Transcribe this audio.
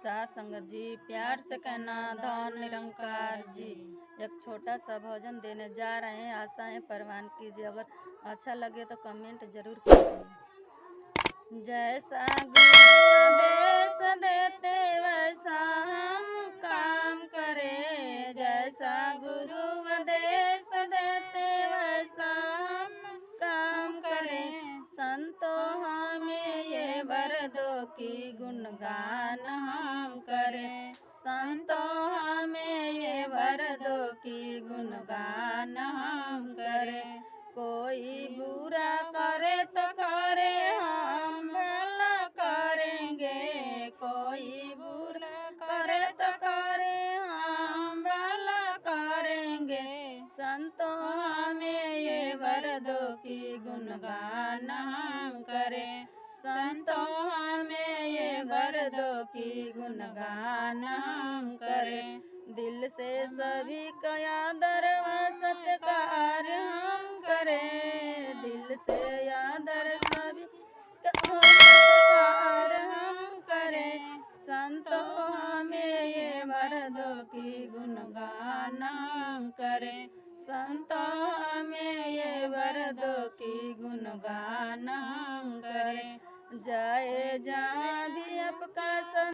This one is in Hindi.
साथ संगत जी, प्यार से कहना धन निरंकार जी। एक छोटा सा भोजन देने जा रहे हैं, आशाएं परवान कीजिए। अगर अच्छा लगे तो कमेंट जरूर कीजिए। जैसा गुरु आदेश देते वैसा हम काम करें, जैसा गुरु आदेश देते वैसा हम काम करें। संतो हमें ये वर दो कि गुणगान हम करें, संतो हमें ये वर दो कि गुणगान हम करें। कोई बुरा करे तो करे हम भला करेंगे, कोई बुरा करे तो करे हम भला करेंगे। संतों हमें ये वर दो कि गुणगान हम करें, संतों हमें ये वर दो कि गुणगान हम करें। दिल से सभी का आदर व सत्कार हम करें, दिल से आदर सभी का सत्कार हम करें। संतों हमें ये वर दो कि गुणगान हम करें, संतों हमें ये वर दो कि गुणगान हम करें। जाए जहाँ भी आपका